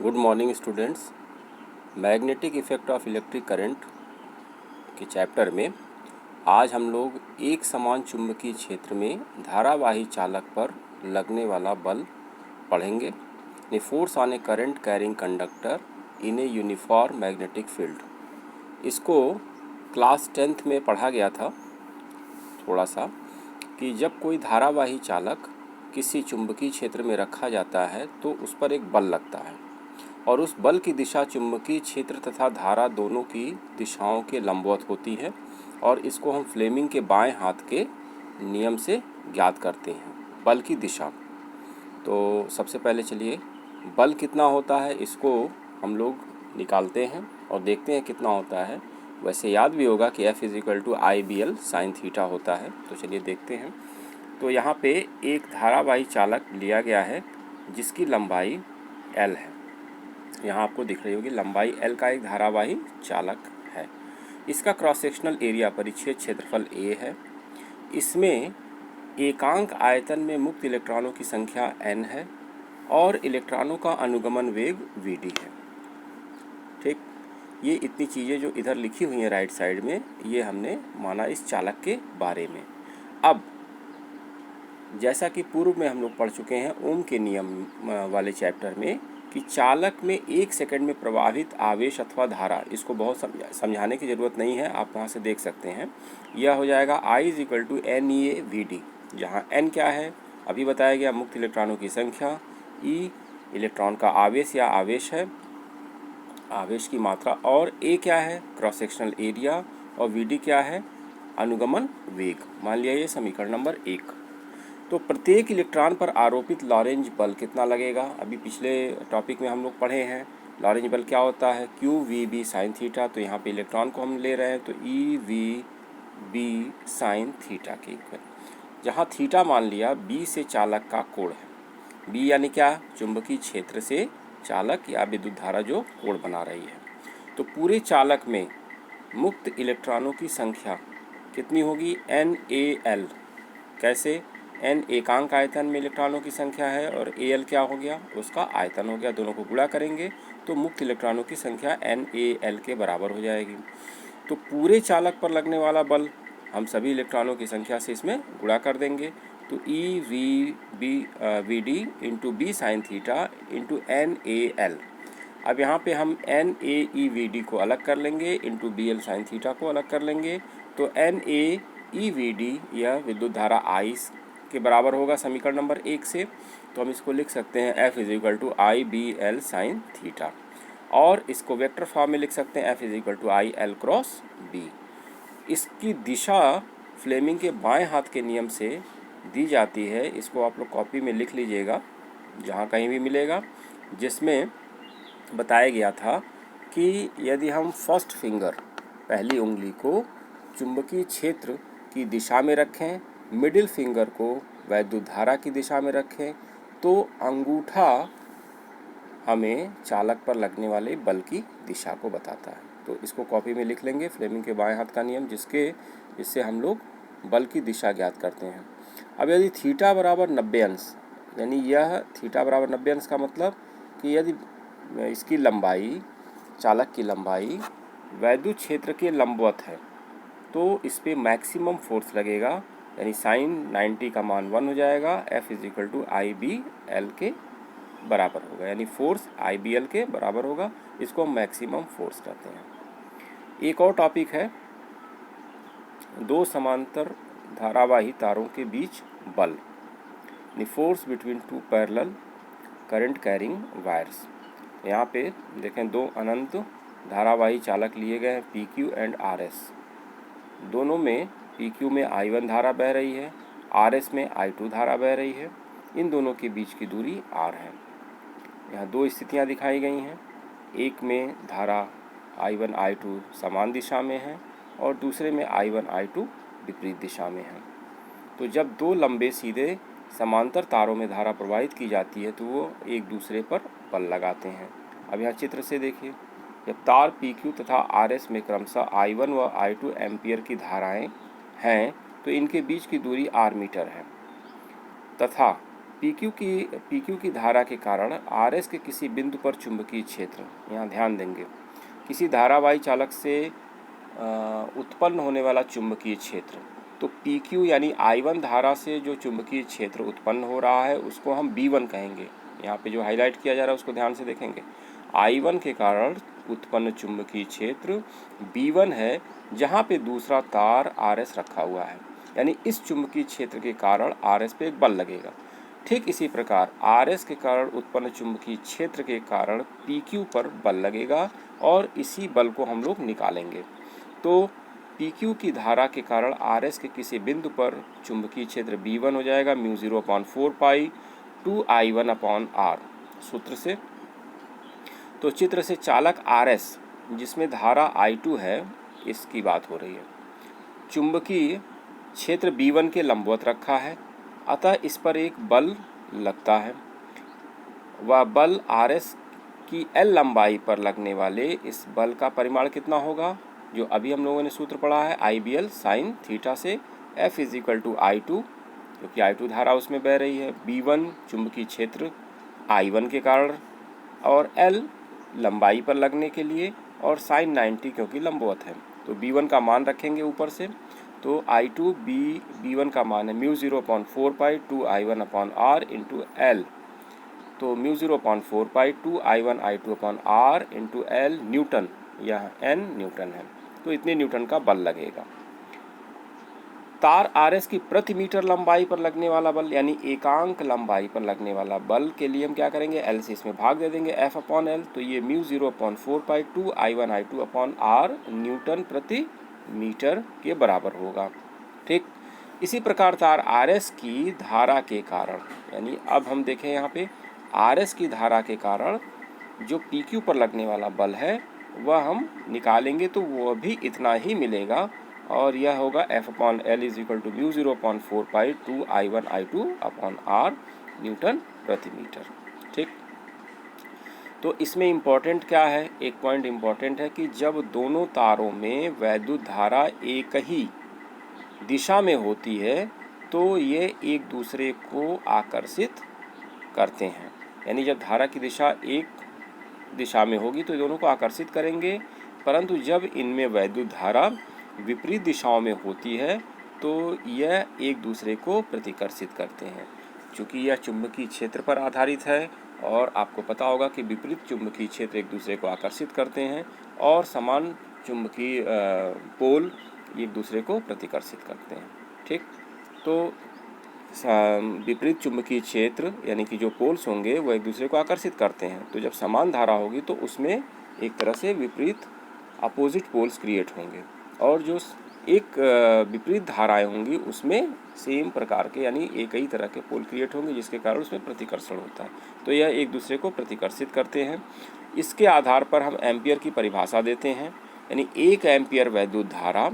Good morning students. Magnetic effect of electric current के chapter में आज हम लोग एक समान चुंबकीय क्षेत्र में धारावाही चालक पर लगने वाला बल पढ़ेंगे। Force on A current carrying conductor in a uniform magnetic field. इसको क्लास 10th में पढ़ा गया था थोड़ा सा, कि जब कोई धारावाही चालक किसी चुंबकीय क्षेत्र में रखा जाता है तो उस पर एक बल लगता है और उस बल की दिशा चुंबकीय क्षेत्र तथा धारा दोनों की दिशाओं के लंबवत होती है और इसको हम फ्लेमिंग के बाएं हाथ के नियम से ज्ञात करते हैं, बल की दिशा। तो सबसे पहले चलिए बल कितना होता है इसको हम लोग निकालते हैं और देखते हैं कितना होता है। वैसे याद भी होगा कि F = IBL sin थीटा होता है। तो चलिए देखते हैं। तो यहाँ पे एक धारावाही चालक लिया गया है जिसकी लंबाई L है। यहाँ आपको दिख रही होगी लंबाई L का एक धारावाही चालक है। इसका क्रॉस सेक्शनल एरिया परिच्छेद क्षेत्रफल A है। इसमें एकांक आयतन में मुक्त इलेक्ट्रॉनों की संख्या n है और इलेक्ट्रॉनों का अनुगमन वेग vd है। ठीक, ये इतनी चीज़ें जो इधर लिखी हुई हैं राइट साइड में, ये हमने माना इस चालक के बारे में। अब जैसा कि पूर्व में हम लोग पढ़ चुके हैं ओम के नियम वाले चैप्टर में कि चालक में 1 सेकंड में प्रवाहित आवेश अथवा धारा, इसको बहुत समझाने की ज़रूरत नहीं है, आप वहाँ से देख सकते हैं। यह हो जाएगा I = NeAVD, जहाँ N क्या है अभी बताया गया, मुक्त इलेक्ट्रॉनों की संख्या, E इलेक्ट्रॉन का आवेश या आवेश है, आवेश की मात्रा, और A क्या है क्रॉस सेक्शनल एरिया, और VD क्या है अनुगमन वेग। मान लिया ये समीकरण नंबर 1। तो प्रत्येक इलेक्ट्रॉन पर आरोपित लॉरेंज बल कितना लगेगा, अभी पिछले टॉपिक में हम लोग पढ़े हैं। लॉरेंज बल क्या होता है QVB sin थीटा। तो यहाँ पे इलेक्ट्रॉन को हम ले रहे हैं तो EVB sin थीटा के इक्वल, जहाँ थीटा मान लिया B से चालक का कोण है। B यानी क्या, चुंबकीय क्षेत्र से चालक या विद्युत धारा जो कोण बना रही है। तो पूरे चालक में मुक्त इलेक्ट्रॉनों की संख्या कितनी होगी NaL। कैसे, N एकांक आयतन में इलेक्ट्रॉनों की संख्या है और Al क्या हो गया, उसका आयतन हो गया। दोनों को गुणा करेंगे तो मुक्त इलेक्ट्रॉनों की संख्या NaL के बराबर हो जाएगी। तो पूरे चालक पर लगने वाला बल हम सभी इलेक्ट्रॉनों की संख्या से इसमें गुणा कर देंगे। तो EVD × B sin theta × NaL। अब यहाँ पे हम NaEVD को अलग कर लेंगे, इंटू BL sin थीटा को अलग कर लेंगे। तो NaEVD यह विद्युत धारा I के बराबर होगा समीकरण नंबर 1 से। तो हम इसको लिख सकते हैं F = IBL sin थीटा, और इसको वेक्टर फॉर्म में लिख सकते हैं F = IL × B। इसकी दिशा फ्लेमिंग के बाएं हाथ के नियम से दी जाती है। इसको आप लोग कॉपी में लिख लीजिएगा जहाँ कहीं भी मिलेगा, जिसमें बताया गया था कि यदि हम फर्स्ट फिंगर, पहली उंगली को चुंबकीय क्षेत्र की दिशा में रखें, मिडिल फिंगर को वैद्युत धारा की दिशा में रखें, तो अंगूठा हमें चालक पर लगने वाले बल की दिशा को बताता है। तो इसको कॉपी में लिख लेंगे, फ्लेमिंग के बाएं हाथ का नियम, जिससे हम लोग बल की दिशा ज्ञात करते हैं। अब यदि थीटा बराबर 90 अंश, यानी यह थीटा बराबर 90 अंश का मतलब कि यदि इसकी लंबाई, चालक की लंबाई वैद्युत क्षेत्र के लंबवत है तो इस पर मैक्सिमम फोर्स लगेगा, यानी साइन 90 का मान 1 हो जाएगा। F = IBL के बराबर होगा, यानी फोर्स IBL के बराबर होगा। इसको हम मैक्सिमम फोर्स कहते हैं। एक और टॉपिक है, दो समांतर धारावाही तारों के बीच बल, force between two parallel current carrying wires. यहाँ पे देखें दो अनंत धारावाही चालक लिए गए हैं PQ एंड RS। दोनों में PQ में I1 धारा बह रही है, RS में I2 धारा बह रही है। इन दोनों के बीच की दूरी R है। यहाँ दो स्थितियाँ दिखाई गई हैं, एक में धारा I1 I2 समान दिशा में है और दूसरे में I1 I2 विपरीत दिशा में है। तो जब दो लंबे सीधे समांतर तारों में धारा प्रवाहित की जाती है तो वो एक दूसरे पर बल लगाते हैं। अब यहाँ चित्र से देखिए, जब तार PQ तथा RS में क्रमशः I1 व I2 एम्पियर की धाराएं हैं तो इनके बीच की दूरी R मीटर है, तथा पी क्यू की धारा के कारण आर एस के किसी बिंदु पर चुंबकीय क्षेत्र, यहाँ ध्यान देंगे, किसी धारावाही चालक से उत्पन्न होने वाला चुंबकीय क्षेत्र, तो पी क्यू यानी I1 धारा से जो चुंबकीय क्षेत्र उत्पन्न हो रहा है उसको हम B1 कहेंगे। यहाँ पे जो हाईलाइट किया जा रहा है उसको ध्यान से देखेंगे। I1 के कारण उत्पन्न चुंबकीय क्षेत्र B1 है, जहाँ पे दूसरा तार RS रखा हुआ है, यानी इस चुंबकीय क्षेत्र के कारण RS पे एक बल लगेगा। ठीक इसी प्रकार RS के कारण उत्पन्न चुंबकीय क्षेत्र के कारण PQ पर बल लगेगा और इसी बल को हम लोग निकालेंगे। तो PQ की धारा के कारण RS के किसी बिंदु पर चुंबकीय क्षेत्र B1 हो जाएगा μ0/4 पाई 2I1/R सूत्र से। तो चित्र से चालक RS जिसमें धारा I2 है, इसकी बात हो रही है, चुंबकीय क्षेत्र B1 के लंबवत रखा है, अतः इस पर एक बल लगता है। वह बल RS की L लंबाई पर लगने वाले इस बल का परिमाण कितना होगा, जो अभी हम लोगों ने सूत्र पढ़ा है IBL sin थीटा से F = I2, क्योंकि I2 धारा उसमें बह रही है, B1 चुंबकीय क्षेत्र I1 के कारण और L लंबाई पर लगने के लिए और sin 90 क्योंकि लंबवत है। तो B1 का मान रखेंगे ऊपर से, तो I2 B1 का मान है μ0/4 पाई 2I1/R इंटू L, तो μ0/4 पाई 2I1I2/R इंटू L न्यूटन, यह N न्यूटन है, तो इतने न्यूटन का बल लगेगा। तार RS की प्रति मीटर लंबाई पर लगने वाला बल, यानी एकांक लंबाई पर लगने वाला बल के लिए हम क्या करेंगे, L से इसमें भाग दे देंगे F/L, तो ये μ0/4 पाई 2I1I2/R न्यूटन प्रति मीटर के बराबर होगा। ठीक इसी प्रकार तार RS की धारा के कारण, यानी अब हम देखें यहाँ पे RS की धारा के कारण जो PQ पर लगने वाला बल है वह हम निकालेंगे, तो वह भी इतना ही मिलेगा और यह होगा F/L = μ0/4 पाई 2I1I2/R न्यूटन प्रति मीटर। ठीक, तो इसमें इम्पोर्टेंट क्या है, एक पॉइंट इम्पोर्टेंट है कि जब दोनों तारों में वैद्युत धारा एक ही दिशा में होती है तो ये एक दूसरे को आकर्षित करते हैं, यानी जब धारा की दिशा एक दिशा में होगी तो दोनों को आकर्षित करेंगे, परंतु जब इनमें वैद्युत धारा विपरीत दिशाओं में होती है तो यह एक दूसरे को प्रतिकर्षित करते हैं। चूँकि यह चुंबकीय क्षेत्र पर आधारित है और आपको पता होगा कि विपरीत चुंबकीय क्षेत्र एक दूसरे को आकर्षित करते हैं और समान चुंबकीय पोल एक दूसरे को प्रतिकर्षित करते हैं। ठीक, तो विपरीत चुंबकीय क्षेत्र यानी कि जो पोल्स होंगे वो एक दूसरे को आकर्षित करते हैं, तो जब समान धारा होगी तो उसमें एक तरह से विपरीत अपोजिट पोल्स क्रिएट होंगे और जो एक विपरीत धाराएं होंगी उसमें सेम प्रकार के यानी एक ही तरह के पोल क्रिएट होंगे, जिसके कारण उसमें प्रतिकर्षण होता है, तो यह एक दूसरे को प्रतिकर्षित करते हैं। इसके आधार पर हम एम्पियर की परिभाषा देते हैं, यानी 1 एम्पियर वैद्युत धारा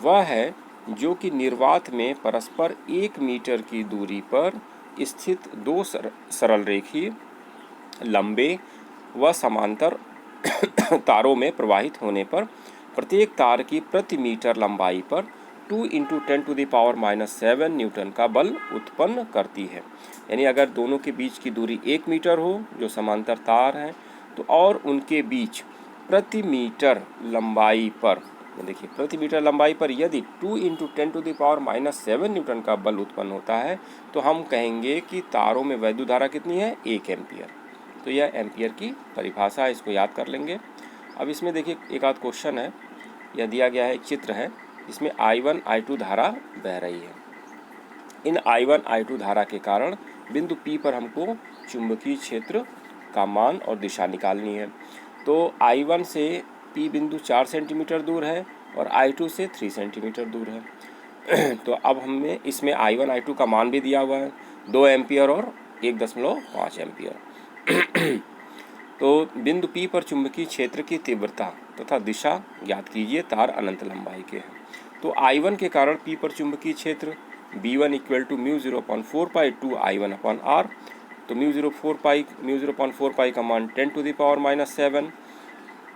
वह है जो कि निर्वात में परस्पर 1 मीटर की दूरी पर स्थित दो सरल रेखीय लंबे व समांतर तारों में प्रवाहित होने पर प्रत्येक तार की प्रति मीटर लंबाई पर 2 × 10⁻⁷ न्यूटन का बल उत्पन्न करती है। यानी अगर दोनों के बीच की दूरी 1 मीटर हो, जो समांतर तार हैं, तो और उनके बीच प्रति मीटर लंबाई पर, देखिए प्रति मीटर लंबाई पर यदि 2 × 10⁻⁷ न्यूटन का बल उत्पन्न होता है तो हम कहेंगे कि तारों में वैद्युत धारा कितनी है, 1 एम्पियर। तो यह एम्पियर की परिभाषा है, इसको याद कर लेंगे। अब इसमें देखिए एक आध क्वेश्चन है, यह दिया गया है, एक चित्र है जिसमें I1 I2 धारा बह रही है। इन I1 I2 धारा के कारण बिंदु P पर हमको चुंबकीय क्षेत्र का मान और दिशा निकालनी है। तो I1 से P बिंदु 4 सेंटीमीटर दूर है और I2 से 3 सेंटीमीटर दूर है। तो अब हमें इसमें I1 I2 का मान भी दिया हुआ है, 2 एम्पियर और 1.5 एम्पियर। तो बिंदु P पर चुंबकीय क्षेत्र की तीव्रता तथा दिशा ज्ञात कीजिए, तार अनंत लंबाई के हैं। तो I1 के कारण P पर चुंबकीय क्षेत्र B1 = μ0/4 पाई 2I1/R, तो μ0/4 पाई का मान 10⁻⁷,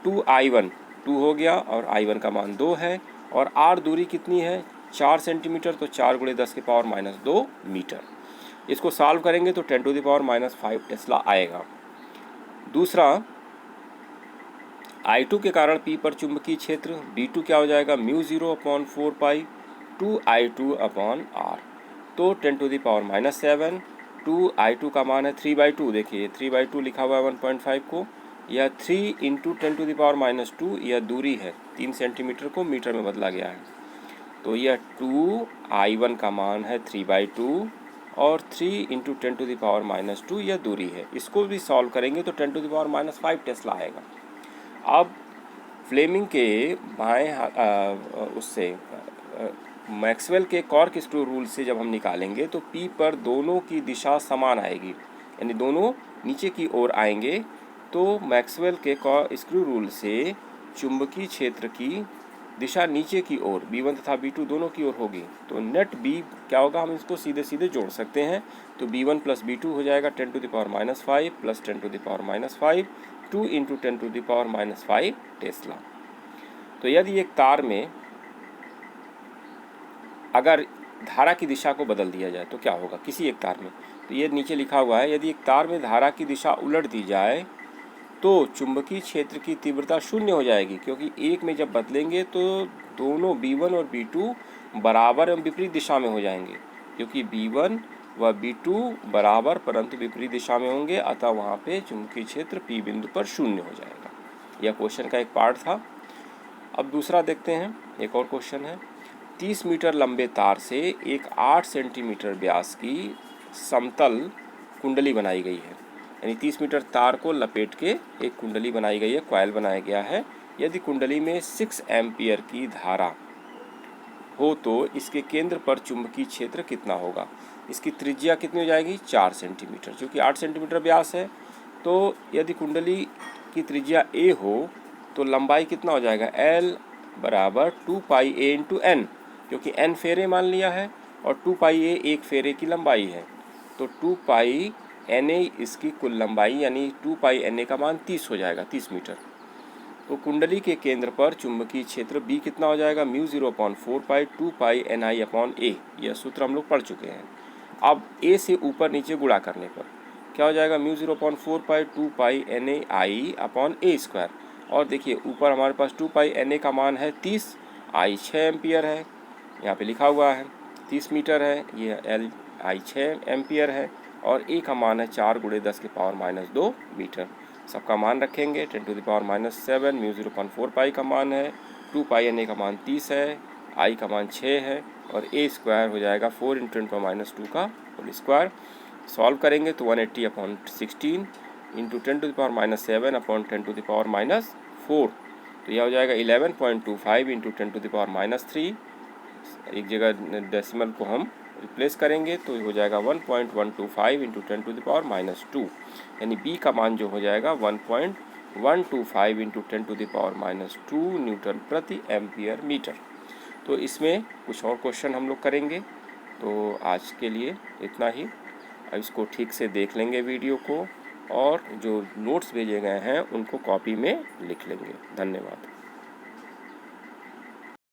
2I1 2 हो गया और I1 का मान 2 है और R दूरी कितनी है, 4 सेंटीमीटर, तो 4 × 10⁻² मीटर। इसको सॉल्व करेंगे तो 10⁻⁻5 टेस्ला आएगा। दूसरा, I2 के कारण P पर चुंबकीय क्षेत्र B2 क्या हो जाएगा, μ0/4π 2I2/r। तो 10⁻⁻7 2I2 का मान है 3/2, देखिए 3/2 लिखा हुआ है 1.5 को, यह 3 × 10⁻², यह दूरी है 3 सेंटीमीटर को मीटर में बदला गया है। तो यह 2I1 का मान है 3/2 और 3 × 10⁻², यह दूरी है। इसको भी सॉल्व करेंगे तो 10⁻⁵ टेस्ला आएगा। अब फ्लेमिंग के बाएं उससे मैक्सवेल के कॉर्कस्क्रू रूल से जब हम निकालेंगे तो P पर दोनों की दिशा समान आएगी, यानी दोनों नीचे की ओर आएंगे। तो मैक्सवेल के कॉर्कस्क्रू रूल से चुंबकीय क्षेत्र की दिशा नीचे की ओर B1 तथा B2 दोनों की ओर होगी। तो नेट B क्या होगा, हम इसको सीधे सीधे जोड़ सकते हैं। तो B1 + B2 हो जाएगा 10⁻⁵ प्लस 10⁻⁵ 2 × 10⁻⁵ टेस्ला। तो यदि एक तार में अगर धारा की दिशा को बदल दिया जाए तो क्या होगा किसी एक तार में, तो ये नीचे लिखा हुआ है, यदि एक तार में धारा की दिशा उलट दी जाए तो चुंबकीय क्षेत्र की तीव्रता 0 हो जाएगी, क्योंकि एक में जब बदलेंगे तो दोनों B1 और B2 बराबर एवं विपरीत दिशा में हो जाएंगे, क्योंकि B1 व B2 बराबर परंतु विपरीत दिशा में होंगे, अतः वहाँ पे चुंबकीय क्षेत्र P बिंदु पर 0 हो जाएगा। यह क्वेश्चन का एक पार्ट था। अब दूसरा देखते हैं, एक और क्वेश्चन है। 30 मीटर लंबे तार से एक 8 सेंटीमीटर व्यास की समतल कुंडली बनाई गई है, यानी 30 मीटर तार को लपेट के एक कुंडली बनाई गई है, कॉइल बनाया गया है। यदि कुंडली में 6 एम्पियर की धारा हो तो इसके केंद्र पर चुंबकीय क्षेत्र कितना होगा। इसकी त्रिज्या कितनी हो जाएगी, 4 सेंटीमीटर, क्योंकि 8 सेंटीमीटर व्यास है। तो यदि कुंडली की त्रिज्या a हो तो लंबाई कितना हो जाएगा, L = 2πa × n, क्योंकि n फेरे मान लिया है और 2πa एक फेरे की लंबाई है। तो 2πna इसकी कुल लंबाई, यानी 2πna का मान 30 हो जाएगा, 30 मीटर। तो कुंडली के केंद्र पर चुंबकीय क्षेत्र B कितना हो जाएगा, μ0/4π 2πni/a। यह सूत्र हम लोग पढ़ चुके हैं। अब a से ऊपर नीचे गुणा करने पर क्या हो जाएगा, μ0/4π 2πnai/a²। और देखिए ऊपर हमारे पास 2πna का मान है 30, I 6 एम्पियर है, यहाँ पे लिखा हुआ है 30 मीटर है, ये L I 6 एम्पियर है, और a का मान है 4 × 10⁻² मीटर। सबका मान रखेंगे 10⁻⁷, μ0/4π का मान है, 2πna का मान 30 है, I का मान 6 है, और a² हो जाएगा 4 × 10⁻² का होल स्क्वायर। सॉल्व करेंगे तो 180/16 × 10⁻⁷/10⁻⁴, तो यह हो जाएगा 11.25 × 10⁻³ एक जगह डेसिमल को हम रिप्लेस करेंगे तो हो जाएगा 1.125 × 10⁻², यानी B का मान जो हो जाएगा 1.125 × 10⁻² न्यूटन प्रति एम्पियर मीटर। तो इसमें कुछ और क्वेश्चन हम लोग करेंगे। तो आज के लिए इतना ही। अब इसको ठीक से देख लेंगे वीडियो को, और जो नोट्स भेजे गए हैं उनको कॉपी में लिख लेंगे। धन्यवाद।